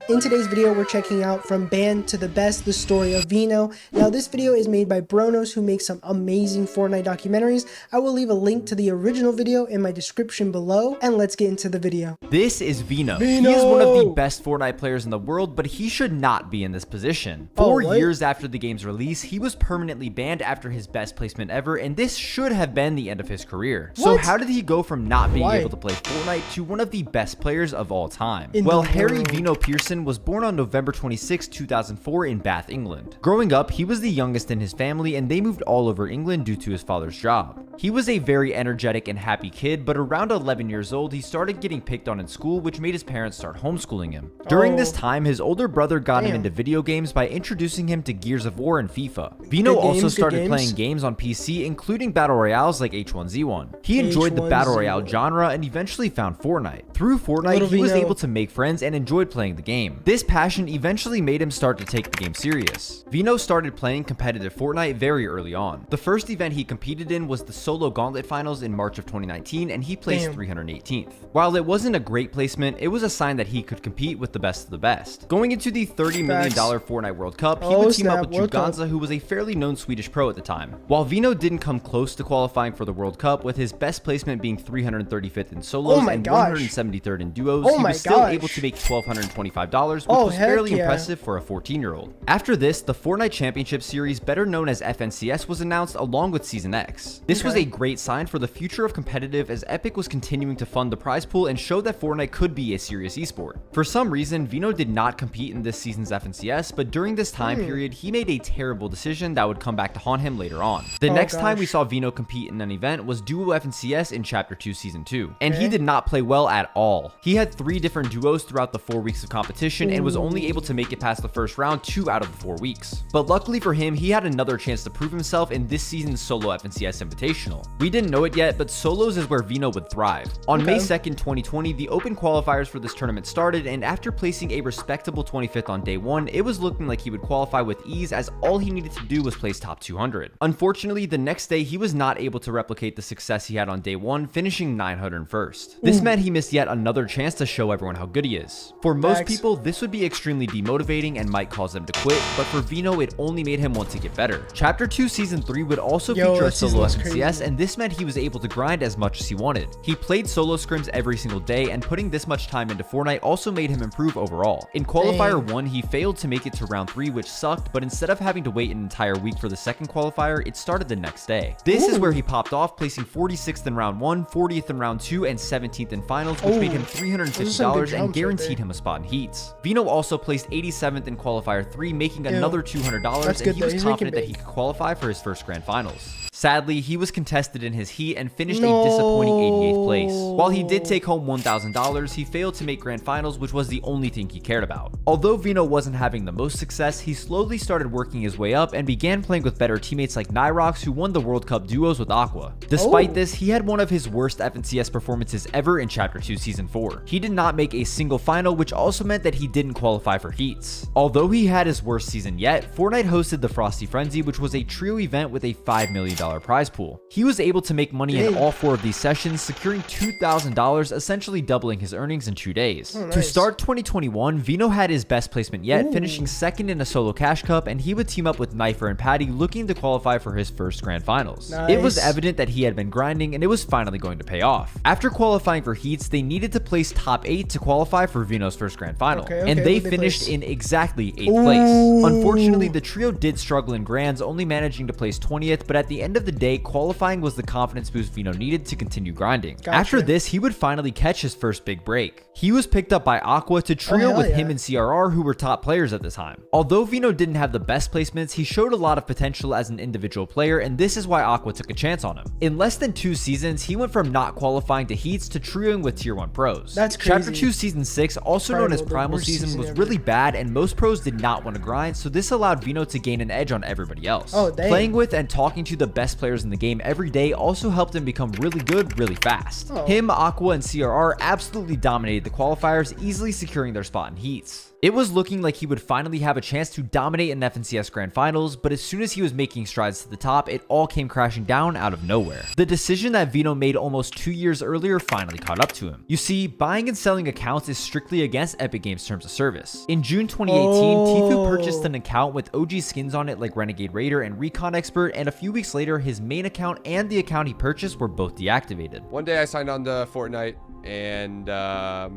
In today's video, we're checking out From Banned to the Best, the story of Veno. Now, this video is made by Bronos, who makes some amazing Fortnite documentaries. I will leave a link to the original video in my description below, and let's get into the video. This is Veno. He is one of the best Fortnite players in the world, but he should not be in this position. 4 years after the game's release, he was permanently banned after his best placement ever, and this should have been the end of his career. So how did he go from not being able to play Fortnite to one of the best players of all time? Well, Harry Veno Pearson was born on November 26, 2004 in Bath, England. Growing up, he was the youngest in his family, and they moved all over England due to his father's job. He was a very energetic and happy kid, but around 11 years old, he started getting picked on in school, which made his parents start homeschooling him. During this time, his older brother got him into video games by introducing him to Gears of War and FIFA. Veno also started playing games on PC, including battle royales like H1Z1. He enjoyed the battle royale genre and eventually found Fortnite. Through Fortnite, he was able to make friends and enjoyed playing the game. This passion eventually made him start to take the game serious. Veno started playing competitive Fortnite very early on. The first event he competed in was the Solo Gauntlet Finals in March of 2019, and he placed 318th. While it wasn't a great placement, it was a sign that he could compete with the best of the best. Going into the $30 million Fortnite World Cup, he would team up with Jcabs, who was a fairly known Swedish pro at the time. While Veno didn't come close to qualifying for the World Cup, with his best placement being 335th in solos and 173rd in duos, he was still able to make $1,225, which was fairly impressive for a 14-year-old. After this, the Fortnite Championship Series, better known as FNCS, was announced along with Season X. This was a great sign for the future of competitive, as Epic was continuing to fund the prize pool and showed that Fortnite could be a serious esport. For some reason, Veno did not compete in this season's FNCS, but during this time period, he made a terrible decision that would come back to haunt him later on. The next time we saw Veno compete in an event was Duo FNCS in Chapter 2 Season 2, and he did not play well at all. He had 3 different duos throughout the 4 weeks of competition and was only able to make it past the first round 2 out of the 4 weeks. But luckily for him, he had another chance to prove himself in this season's Solo FNCS Invitational. We didn't know it yet, but solos is where Veno would thrive. On May 2nd, 2020, the open qualifiers for this tournament started, and after placing a respectable 25th on day 1, it was looking like he would qualify with ease, as all he needed to do was place top 200. Unfortunately, the next day he was not able to replicate the success he had on day 1, finishing 901st. This meant he missed yet another chance to show everyone how good he is. For most people, this would be extremely demotivating and might cause them to quit, but for Veno, it only made him want to get better. Chapter 2 Season 3 would also feature a solo FNCS, and this meant he was able to grind as much as he wanted. He played solo scrims every single day, and putting this much time into Fortnite also made him improve overall. In Qualifier 1, he failed to make it to round 3, which sucked, but instead of having to wait an entire week for the second qualifier, it started the next day. This is where he popped off, placing 46th in round 1, 40th in round 2, and 17th in finals, which made him $350 and guaranteed him a spot in heats. Veno also placed 87th in Qualifier 3, making another $200, and he was confident that he could qualify for his first grand finals. Sadly, he was contested in his heat and finished a disappointing 88th place. While he did take home $1,000, he failed to make grand finals, which was the only thing he cared about. Although Veno wasn't having the most success, he slowly started working his way up and began playing with better teammates like Nyrox, who won the World Cup duos with Aqua. Despite this, he had one of his worst FNCS performances ever in Chapter 2 Season 4. He did not make a single final, which also meant that he didn't qualify for heats. Although he had his worst season yet, Fortnite hosted the Frosty Frenzy, which was a trio event with a $5 million prize pool. He was able to make money in all 4 of these sessions, securing $2,000, essentially doubling his earnings in 2 days. To start 2021, Veno had his best placement yet, finishing 2nd in a solo cash cup, and he would team up with Knifer and Patty, looking to qualify for his first grand finals. It was evident that he had been grinding, and it was finally going to pay off. After qualifying for heats, they needed to place top 8 to qualify for Veno's first grand final, and they finished in exactly 8th place. Unfortunately, the trio did struggle in grands, only managing to place 20th, but at the end of the day, qualifying was the confidence boost Veno needed to continue grinding. After this, he would finally catch his first big break. He was picked up by Aqua to trio with him and CRR, who were top players at the time. Although Veno didn't have the best placements, he showed a lot of potential as an individual player, and this is why Aqua took a chance on him. In less than 2 seasons, he went from not qualifying to heats to trioing with tier 1 pros. That's crazy. Chapter 2 Season 6, also known as Primal Season, was really bad, and most pros did not want to grind, so this allowed Veno to gain an edge on everybody else. Playing with and talking to the best players in the game every day also helped him become really good really fast. Him, Aqua, and CRR absolutely dominated the qualifiers, easily securing their spot in heats. It was looking like he would finally have a chance to dominate an FNCS Grand Finals, but as soon as he was making strides to the top, it all came crashing down out of nowhere. The decision that Veno made almost 2 years earlier finally caught up to him. You see, buying and selling accounts is strictly against Epic Games' terms of service. In June 2018, Tfue purchased an account with OG skins on it like Renegade Raider and Recon Expert, and a few weeks later, his main account and the account he purchased were both deactivated. One day I signed on to Fortnite and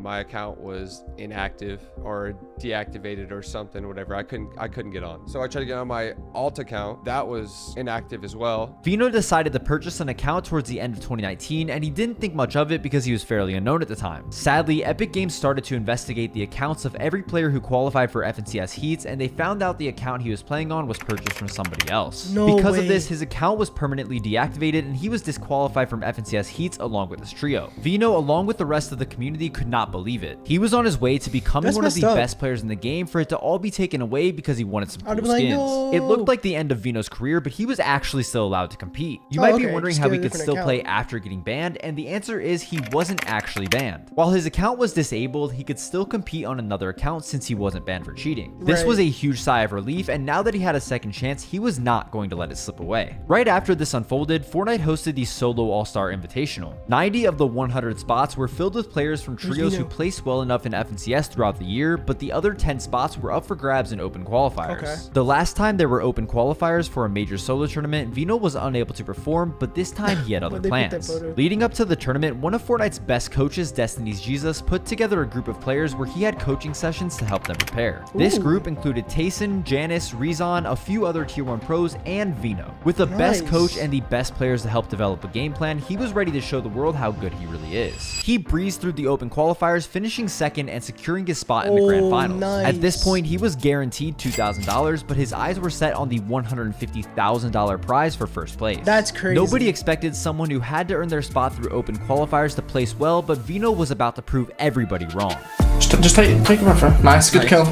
my account was inactive or deactivated or something, whatever. I couldn't get on. So I tried to get on my alt account. That was inactive as well. Veno decided to purchase an account towards the end of 2019, and he didn't think much of it because he was fairly unknown at the time. Sadly, Epic Games started to investigate the accounts of every player who qualified for FNCS heats, and they found out the account he was playing on was purchased from somebody else. Because of this, his account was permanently deactivated and he was disqualified from FNCS heats along with his trio. Veno, along with the rest of the community, could not believe it. He was on his way to becoming one of the best players in the game for it to all be taken away because he wanted some cool skins. Like, no. It looked like the end of Veno's career, but he was actually still allowed to compete. You might be wondering how he could still play after getting banned, and the answer is he wasn't actually banned. While his account was disabled, he could still compete on another account since he wasn't banned for cheating. This was a huge sigh of relief, and now that he had a second chance, he was not going to let it slip away. Right after this unfolded, Fortnite hosted the Solo All-Star Invitational. 90 of the 100 spots were filled with players from trios who placed well enough in FNCS throughout the year, but the other 10 spots were up for grabs in open qualifiers. The last time there were open qualifiers for a major solo tournament, Veno was unable to perform, but this time he had other plans. Leading up to the tournament, one of Fortnite's best coaches, Destiny's Jesus, put together a group of players where he had coaching sessions to help them prepare. This group included Tayson, Janice, Rezon, a few other tier 1 pros, and Veno. With the best coach and the best players to help develop a game plan, he was ready to show the world how good he really is. He breezed through the open qualifiers, finishing second and securing his spot in the grand finals. At this point, he was guaranteed $2,000, but his eyes were set on the $150,000 prize for first place. That's crazy. Nobody expected someone who had to earn their spot through open qualifiers to place well, but Veno was about to prove everybody wrong. Just take him off, bro. Nice, good kill.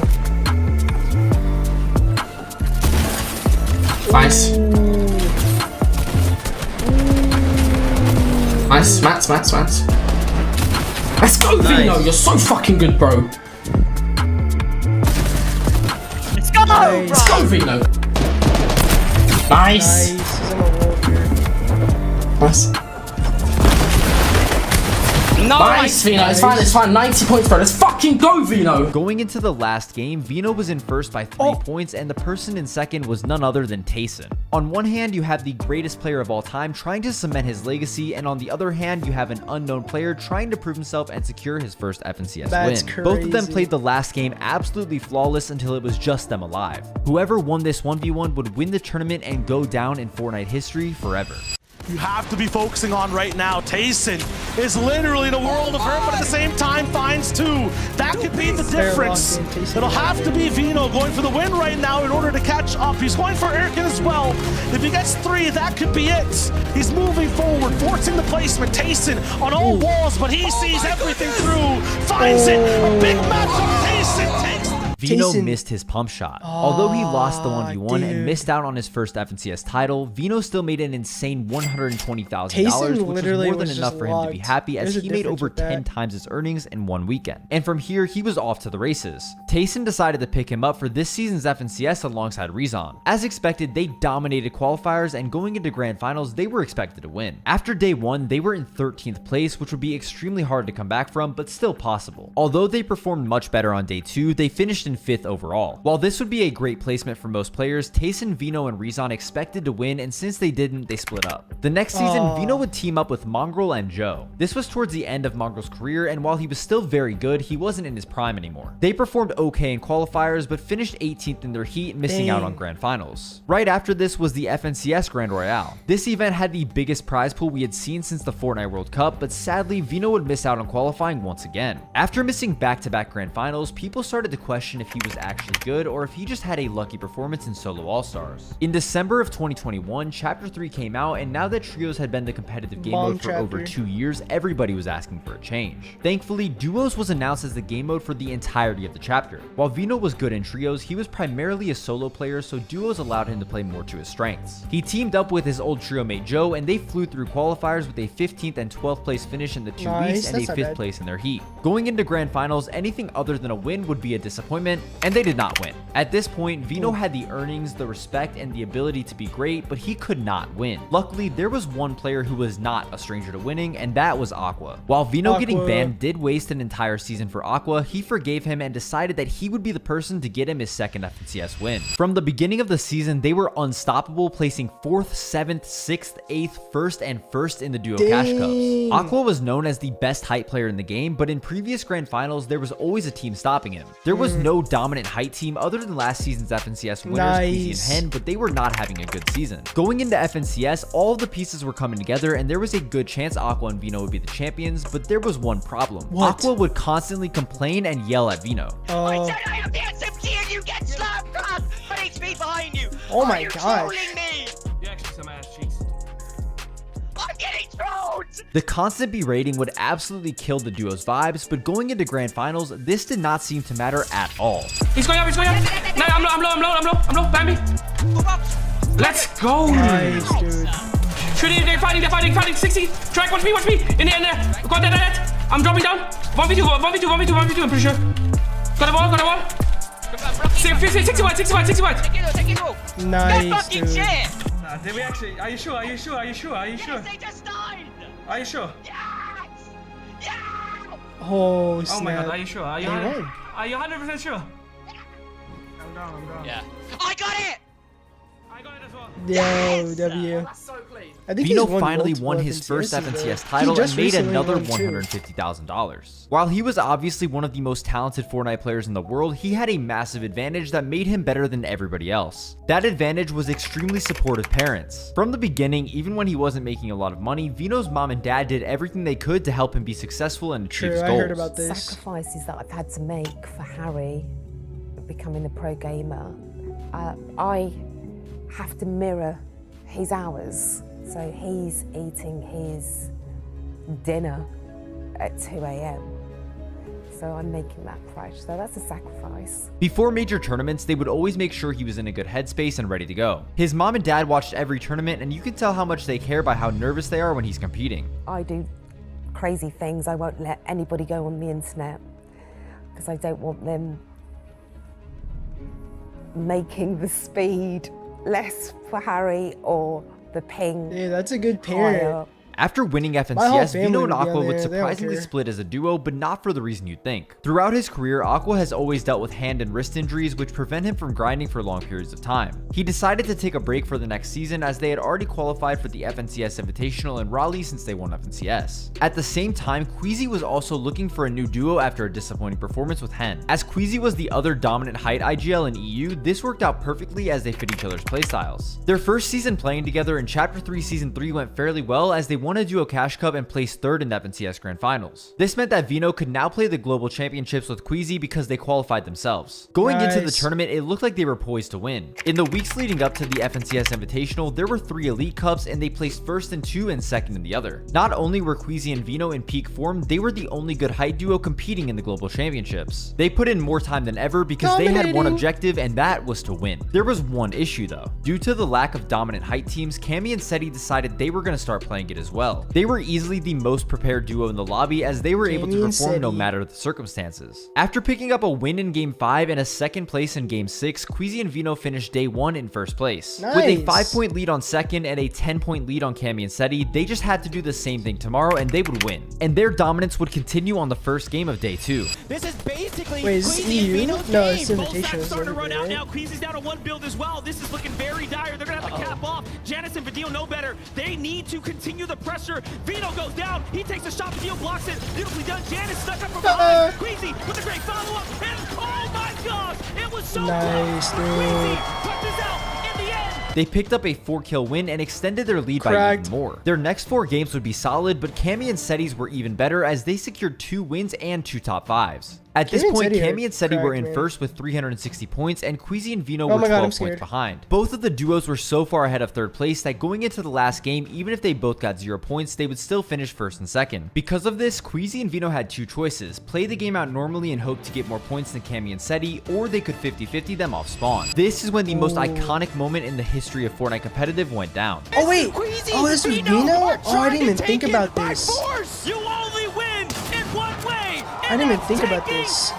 Nice. Nice, Mats. Let's go, Veno. You're so fucking good, bro. Let's go, bro. Let's go, Veno. Nice. Nice. Nice, Veno. It's fine. 90 points, bro. Let's fucking go, Veno. Going into the last game, Veno was in first by 3 points, and the person in second was none other than Tayson. On one hand, you have the greatest player of all time trying to cement his legacy, and on the other hand, you have an unknown player trying to prove himself and secure his first FNCS win. Both of them played the last game absolutely flawless until it was just them alive. Whoever won this 1v1 would win the tournament and go down in Fortnite history forever. You have to be focusing on right now. Tayson is literally in a world of hurt, but at the same time finds 2. That could be the difference. It'll have to be Veno going for the win right now in order to catch up. He's going for Erkin as well. If he gets 3, that could be it. He's moving forward, forcing the placement. Tayson on all walls, but he sees everything through. Finds it. A big matchup. Tayson takes Veno missed his pump shot. Although he lost the 1v1 and missed out on his first FNCS title, Veno still made an insane $120,000, which was more than enough for him to be happy, as he made over 10 times his earnings in one weekend. And from here, he was off to the races. Tayson decided to pick him up for this season's FNCS alongside Rezon. As expected, they dominated qualifiers, and going into grand finals, they were expected to win. After day 1, they were in 13th place, which would be extremely hard to come back from, but still possible. Although they performed much better on day 2, they finished in 5th overall. While this would be a great placement for most players, Tayson, Veno, and Rezon expected to win, and since they didn't, they split up. The next season, Veno would team up with Mongrel and Joe. This was towards the end of Mongrel's career, and while he was still very good, he wasn't in his prime anymore. They performed okay in qualifiers, but finished 18th in their heat, missing out on grand finals. Right after this was the FNCS Grand Royale. This event had the biggest prize pool we had seen since the Fortnite World Cup, but sadly, Veno would miss out on qualifying once again. After missing back-to-back grand finals, people started to question if he was actually good or if he just had a lucky performance in Solo All-Stars. In December of 2021, Chapter 3 came out, and now that Trios had been the competitive game mode for over 2 years, everybody was asking for a change. Thankfully, Duos was announced as the game mode for the entirety of the chapter. While Veno was good in Trios, he was primarily a solo player, so Duos allowed him to play more to his strengths. He teamed up with his old trio mate Joe, and they flew through qualifiers with a 15th and 12th place finish in the 2 weeks and a 5th place in their heat. Going into grand finals, anything other than a win would be a disappointment, tournament, and they did not win. At this point, Veno had the earnings, the respect, and the ability to be great, but he could not win. Luckily, there was one player who was not a stranger to winning, and that was Aqua. While Veno getting banned did waste an entire season for Aqua, he forgave him and decided that he would be the person to get him his second FNCS win. From the beginning of the season, they were unstoppable, placing 4th, 7th, 6th, 8th, 1st, and 1st in the Duo Cash Cups. Aqua was known as the best height player in the game, but in previous grand finals, there was always a team stopping him. There was no dominant height team other than last season's FNCS winners, Queasy and Hen, but they were not having a good season. Going into FNCS, all of the pieces were coming together, and there was a good chance Aqua and Veno would be the champions, but there was one problem. Aqua would constantly complain and yell at Veno. I said I have the SMG and you get slapped, man! But it's me behind you! Oh my gosh! gosh. You're actually some ass cheeks. I'm getting trolled! The constant berating would absolutely kill the duo's vibes, but going into grand finals, this did not seem to matter at all. He's going up, he's going up. No, I'm low, Bambi. Let's go. Nice, dude. Shooting, they're fighting. 60. Track, watch me. In there. Go on, that. I'm dropping down. 1v2, I'm pretty sure. Got a ball. 60 white. Take it all. Nice, dude. Did we actually? Are you sure? Yes, they just died! Are you sure? Yes! Yeah! Oh, snap. Oh my god, are you sure? Are you They won. 100% sure? I'm down. Yeah. I got it! I got it as well. Yo, W. That's so clean. I think Veno he's won finally multiple won his first FNCSs, though. FNCS He title just and made recently another won, too. $150,000. While he was obviously one of the most talented Fortnite players in the world, he had a massive advantage that made him better than everybody else. That advantage was extremely supportive parents. From the beginning, even when he wasn't making a lot of money, Veno's mom and dad did everything they could to help him be successful and achieve his True, goals. I heard about this. Sacrifices that I've had to make for Harry becoming a pro gamer. I have to mirror his hours. So he's eating his dinner at 2 a.m. So I'm making that price. So that's a sacrifice. Before major tournaments, they would always make sure he was in a good headspace and ready to go. His mom and dad watched every tournament, and you can tell how much they care by how nervous they are when he's competing. I do crazy things. I won't let anybody go on the internet because I don't want them making the speed less for Harry or the ping. Yeah, that's a good higher. parent. After winning My whole FNCS, family Veno would and be on Aqua would there, they don't surprisingly care. split as a duo, but not for the reason you'd think. Throughout his career, Aqua has always dealt with hand and wrist injuries, which prevent him from grinding for long periods of time. He decided to take a break for the next season as they had already qualified for the FNCS Invitational in Raleigh since they won FNCS. At the same time, Queasy was also looking for a new duo after a disappointing performance with Hen. As Queasy was the other dominant height IGL in EU, this worked out perfectly as they fit each other's playstyles. Their first season playing together in Chapter 3 Season 3 went fairly well as they won a Duo Cash Cup and placed 3rd in FNCS Grand Finals. This meant that Veno could now play the Global Championships with Queasy because they qualified themselves. Going into the tournament, it looked like they were poised to win. In the weeks leading up to the FNCS Invitational, there were 3 Elite Cups and they placed 1st in 2 and 2nd in the other. Not only were Queasy and Veno in peak form, they were the only good height duo competing in the Global Championships. They put in more time than ever because they had one objective, and that was to win. There was one issue though. Due to the lack of dominant height teams, Cammy and Seti decided they were going to start playing it as well. They were easily the most prepared duo in the lobby as they were able to perform no matter the circumstances. After picking up a win in Game 5 and a 2nd place in Game 6, Queasy and Veno finished day 1 in 1st place. With a 5-point lead on 2nd and a 10-point lead on Cammy and Seti, they just had to do the same thing tomorrow and they would win. And their dominance would continue on the first game of day 2. This is basically Wait, is this EU? No, it's Invitational. Starting to run out now. Queasy's down to 1 build as well. This is looking very dire. They're gonna have to cap off. Janice and Vidil know better. They need to continue the pressure. Veno goes down. He takes a shot. Vidil blocks it. Beautifully done. Janice stuck up from behind. Queasy with a great follow-up. And oh my gosh, it was so nice, close. dude. Queasy touches out in the end. They picked up a 4-kill win and extended their lead by even more. Their next 4 games would be solid, but Cammy and Seti's were even better as they secured 2 wins and 2 top 5s. At this point, Cammy and Seti were in 1st with 360 points, and Queasy and Veno were 12 points behind. Both of the duos were so far ahead of 3rd place that going into the last game, even if they both got 0 points, they would still finish 1st and 2nd. Because of this, Queasy and Veno had 2 choices: play the game out normally and hope to get more points than Cammy and Seti, or they could 50-50 them off spawn. This is when the most iconic moment in the history of Fortnite competitive went down. Oh wait, oh this was Veno? Oh, I didn't even think about this. You only win in one way. I didn't even think about this.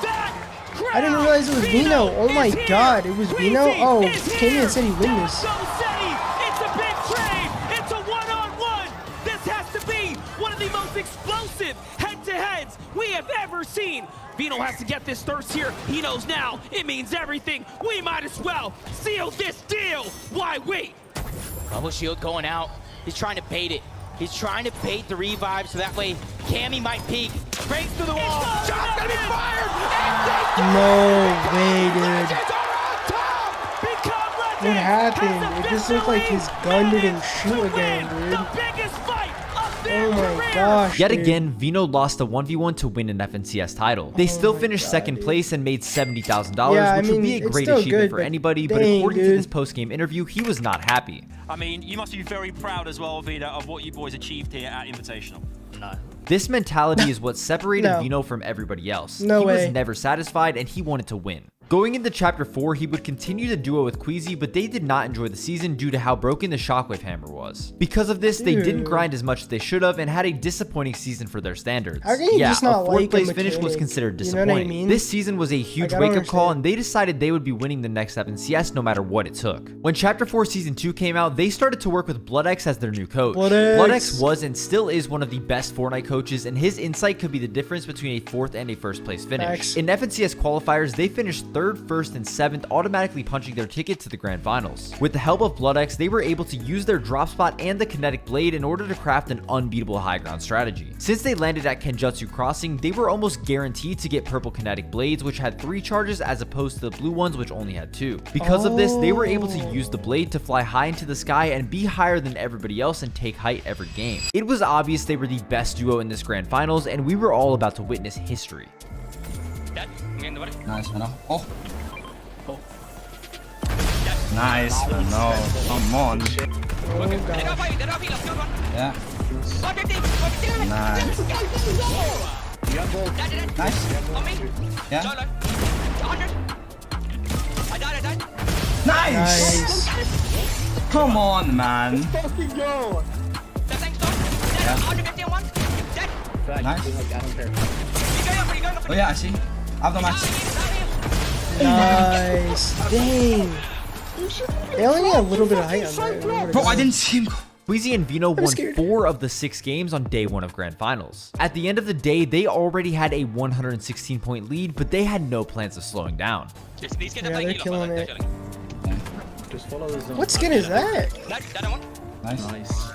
I didn't realize it was Veno. Oh my god, it was Veno? Oh, came in and said he win this. So city. It's a big trade. It's a one-on-one. This has to be one of the most explosive head-to-heads we have ever seen. Veno has to get this thirst here. He knows now it means everything. We might as well seal this deal. Why wait? Bubble shield going out. He's trying to bait it. He's trying to bait the revive so that way Cammy might peek. Breaks through the wall. Shot's gonna be fired. No way, dude. What happened? It just looked like his gun didn't shoot again, dude. Oh my gosh. Yet dude. again, Veno lost a 1v1 to win an FNCS title. They still finished second place and made $70,000, which would be a great achievement for anybody, but according to this post-game interview, he was not happy. I mean, you must be very proud as well, Veno, of what you boys achieved here at Invitational. No. This mentality is what separated Veno from everybody else. He was never satisfied and he wanted to win. Going into Chapter 4, he would continue to duo with Queasy, but they did not enjoy the season due to how broken the Shockwave Hammer was. Because of this, they didn't grind as much as they should have and had a disappointing season for their standards. How can you just not a fourth like place a finish was mechanic? considered You know what disappointing. I mean? This season was a huge wake-up call and they decided they would be winning the next FNCS no matter what it took. When Chapter 4 Season 2 came out, they started to work with BloodX as their new coach. BloodX was and still is one of the best Fortnite coaches, and his insight could be the difference between a 4th and a 1st place finish. In FNCS qualifiers, they finished 3rd, 1st, and 7th, automatically punching their ticket to the grand finals. With the help of BloodX, they were able to use their drop spot and the kinetic blade in order to craft an unbeatable high ground strategy. Since they landed at Kenjutsu Crossing, they were almost guaranteed to get purple kinetic blades, which had 3 charges as opposed to the blue ones, which only had 2. Because of this, they were able to use the blade to fly high into the sky and be higher than everybody else and take height every game. It was obvious they were the best duo in this grand finals, and we were all about to witness history. Nice, Veno. Oh. Nice, Veno. Come on. Yeah. Nice. Nice. Yeah. Nice. Come on, man. go. Nice. Oh yeah, I see. I've done match. Nice. Dang. They only need a little bit of height on there. Bro, I didn't see him. Queasy and Veno won 4 of the 6 games on day 1 of Grand Finals. At the end of the day, they already had a 116-point lead, but they had no plans of slowing down. Yeah, they're killing it. What skin is that? Nice. Nice.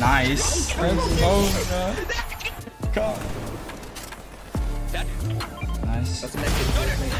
Nice.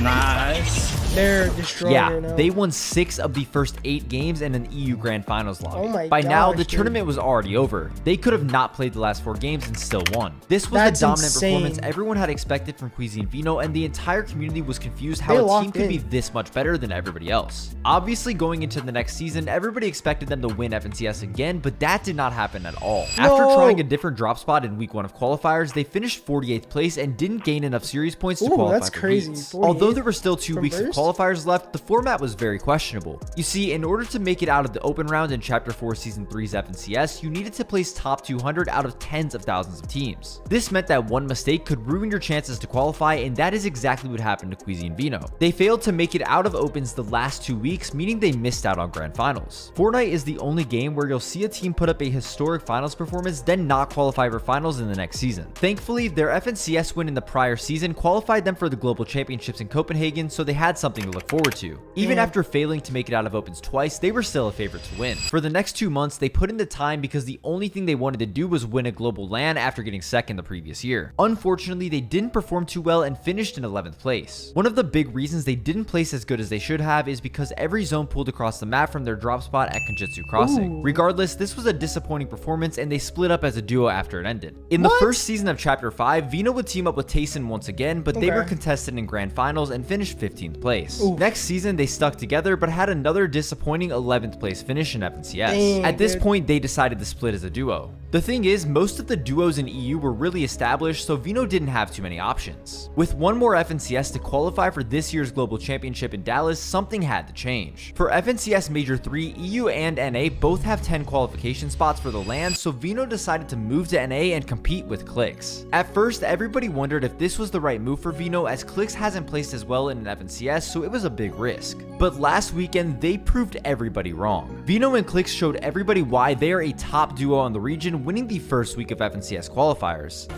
Nice. They're destroying her now. They won 6 of the first 8 games in an EU Grand Finals lobby. Oh my By now, the gosh, tournament was already over. They could have not played the last 4 games and still won. This was That's the dominant insane. performance everyone had expected from Queasy and Veno, and the entire community was confused how They a team locked could be in. this much better than everybody else. Obviously, going into the next season, everybody expected them to win FNCS again, but that did not happen at all. After trying a different drop spot in week 1 of qualifiers, they finished 48th place and didn't gain enough series points to qualify that's for crazy. heats. 48 Although there were still 2 from weeks of first? qualifiers left, the format was very questionable. You see, in order to make it out of the open round in Chapter 4 Season 3's FNCS, you needed to place top 200 out of tens of thousands of teams. This meant that one mistake could ruin your chances to qualify, and that is exactly what happened to Queasy and Veno. They failed to make it out of opens the last 2 weeks, meaning they missed out on grand finals. Fortnite is the only game where you'll see a team put up a historic finals performance, then not qualify for finals in the next season. Thankfully, their FNCS win in the prior season qualified them for the Global Championships in Copenhagen, so they had something to look forward to. Even after failing to make it out of opens twice, they were still a favorite to win. For the next 2 months, they put in the time because the only thing they wanted to do was win a global LAN after getting second the previous year. Unfortunately, they didn't perform too well and finished in 11th place. One of the big reasons they didn't place as good as they should have is because every zone pulled across the map from their drop spot at Kenjutsu Crossing. Regardless, this was a disappointing performance and they split up as a duo after it ended. In the first season of Chapter 5, Veno would team up with Tayson once again, but they were contested in grand finals and finished 15th place. place. Ooh. Next season, they stuck together, but had another disappointing 11th place finish in FNCS. Dang, At this dude. point, they decided to split as a duo. The thing is, most of the duos in EU were really established, so Veno didn't have too many options. With one more FNCS to qualify for this year's Global Championship in Dallas, something had to change. For FNCS Major 3, EU and NA both have 10 qualification spots for the LAN, so Veno decided to move to NA and compete with Clix. At first, everybody wondered if this was the right move for Veno, as Clix hasn't placed as well in an FNCS, so it was a big risk. But last weekend, they proved everybody wrong. Veno and Clix showed everybody why they are a top duo in the region, winning the first week of FNCS qualifiers.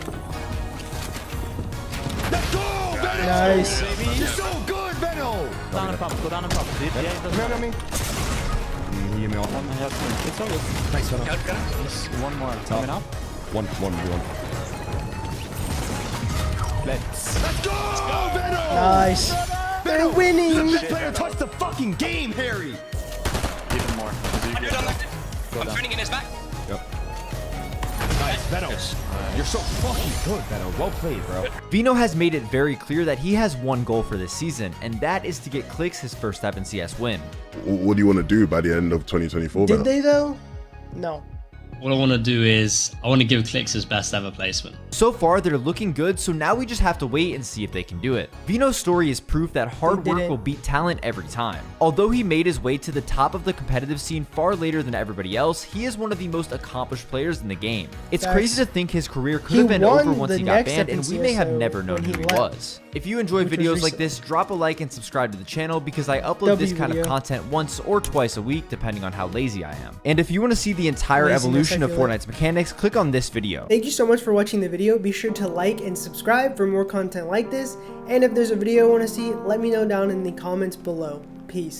Let's go, Veno! Nice. You're so good, Veno! Go down and pump, go down and pump. Dude, yeah, it doesn't matter. You hear me off? It's all good. Nice, Veno. Just one more. Coming up. One. Let's go, Veno! Nice. They're winning. This player touched the fucking game, Harry! Even more. I'm turning in his back. Nice, Veno. You're so fucking good, Veno. Well played, bro. Veno has made it very clear that he has one goal for this season, and that is to get Clix his first FNCS win. What do you want to do by the end of 2024? Did they though? No. What I want to do is I want to give Clix his best ever placement. So far, they're looking good, so now we just have to wait and see if they can do it. Veno's story is proof that hard work will beat talent every time. Although he made his way to the top of the competitive scene far later than everybody else, he is one of the most accomplished players in the game. It's crazy to think his career could have been over once he got banned, and we may have never known who he was. If you enjoy videos like this, drop a like and subscribe to the channel, because I upload this kind of content once or twice a week, depending on how lazy I am. And if you want to see the entire evolution of Fortnite's mechanics, click on this video. Thank you so much for watching the video. Be sure to like and subscribe for more content like this. And if there's a video you want to see, let me know down in the comments below. Peace.